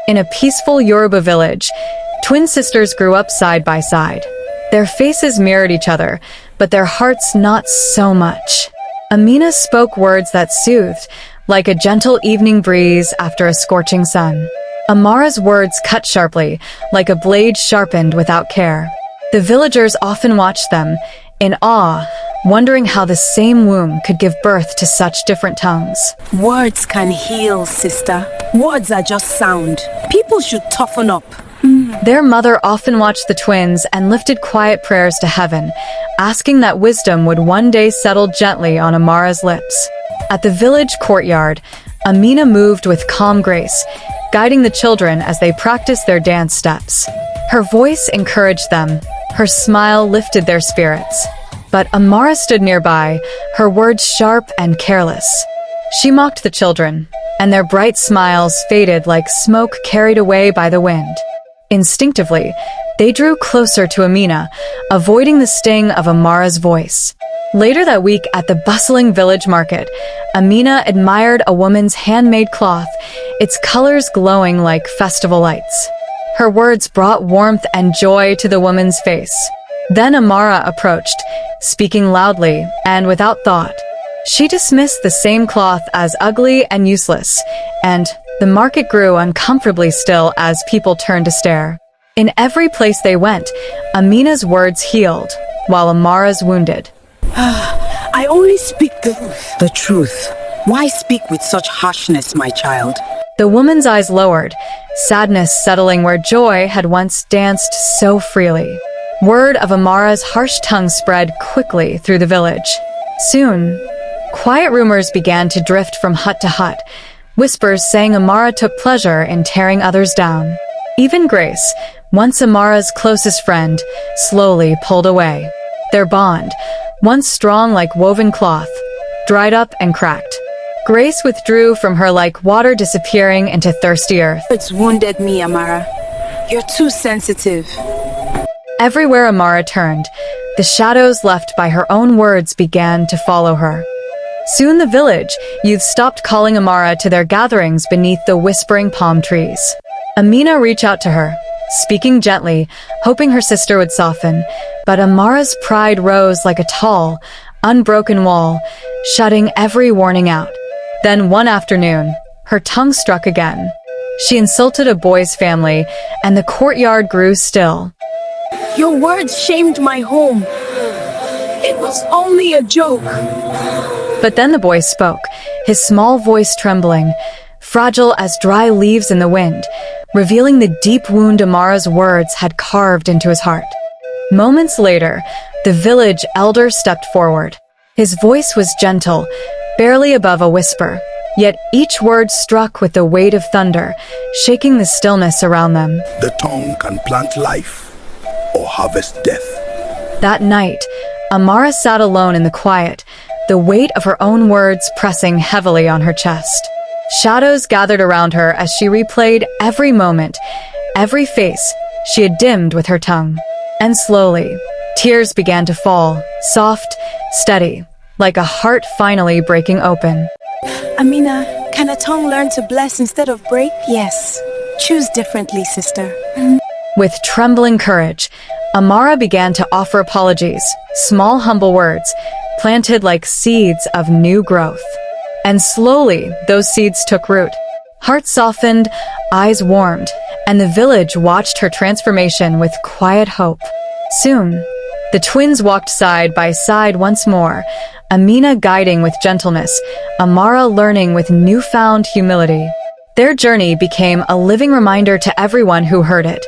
In a peaceful Yoruba village, twin sisters grew up side by side. Their faces mirrored each other, but their hearts not so much. Amina spoke words that soothed, like a gentle evening breeze after a scorching sun. Amara's words cut sharply, like a blade sharpened without care. The villagers often watched them, in awe, wondering how the same womb could give birth to such different tongues. Words can heal, sister. Words are just sound. People should toughen up. Their mother often watched the twins and lifted quiet prayers to heaven, asking that wisdom would one day settle gently on Amara's lips. At the village courtyard, Amina moved with calm grace, guiding the children as they practiced their dance steps. Her voice encouraged them, her smile lifted their spirits. But Amara stood nearby, her words sharp and careless. She mocked the children, and their bright smiles faded like smoke carried away by the wind. Instinctively, they drew closer to Amina, avoiding the sting of Amara's voice. Later that week at the bustling village market, Amina admired a woman's handmade cloth, its colors glowing like festival lights. Her words brought warmth and joy to the woman's face. Then Amara approached, speaking loudly and without thought. She dismissed the same cloth as ugly and useless, and the market grew uncomfortably still as people turned to stare. In every place they went, Amina's words healed, while Amara's wounded. I only speak the truth. Why speak with such harshness, my child? The woman's eyes lowered, sadness settling where joy had once danced so freely. Word of Amara's harsh tongue spread quickly through the village. Soon, quiet rumors began to drift from hut to hut, whispers saying Amara took pleasure in tearing others down. Even Grace, once Amara's closest friend, slowly pulled away. Their bond, once strong like woven cloth, dried up and cracked. Grace withdrew from her like water disappearing into thirsty earth. It's wounded me, Amara. You're too sensitive. Everywhere Amara turned, the shadows left by her own words began to follow her. Soon the village youth stopped calling Amara to their gatherings beneath the whispering palm trees. Amina reached out to her, speaking gently, hoping her sister would soften, but Amara's pride rose like a tall, unbroken wall, shutting every warning out. Then one afternoon, her tongue struck again. She insulted a boy's family, and the courtyard grew still. Your words shamed my home. It was only a joke. But then the boy spoke, his small voice trembling, fragile as dry leaves in the wind, revealing the deep wound Amara's words had carved into his heart. Moments later, the village elder stepped forward. His voice was gentle, barely above a whisper, yet each word struck with the weight of thunder, shaking the stillness around them. The tongue can plant life or harvest death. That night, Amara sat alone in the quiet, the weight of her own words pressing heavily on her chest. Shadows gathered around her as she replayed every moment, every face she had dimmed with her tongue. And slowly, tears began to fall, soft, steady, like a heart finally breaking open. Amina, can a tongue learn to bless instead of break? Yes. Choose differently, sister. With trembling courage, Amara began to offer apologies, small humble words, planted like seeds of new growth. And slowly, those seeds took root. Hearts softened, eyes warmed, and the village watched her transformation with quiet hope. Soon, the twins walked side by side once more, Amina guiding with gentleness, Amara learning with newfound humility. Their journey became a living reminder to everyone who heard it.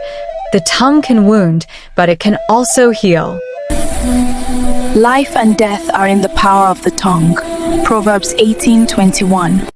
The tongue can wound, but it can also heal. Life and death are in the power of the tongue. Proverbs 18:21.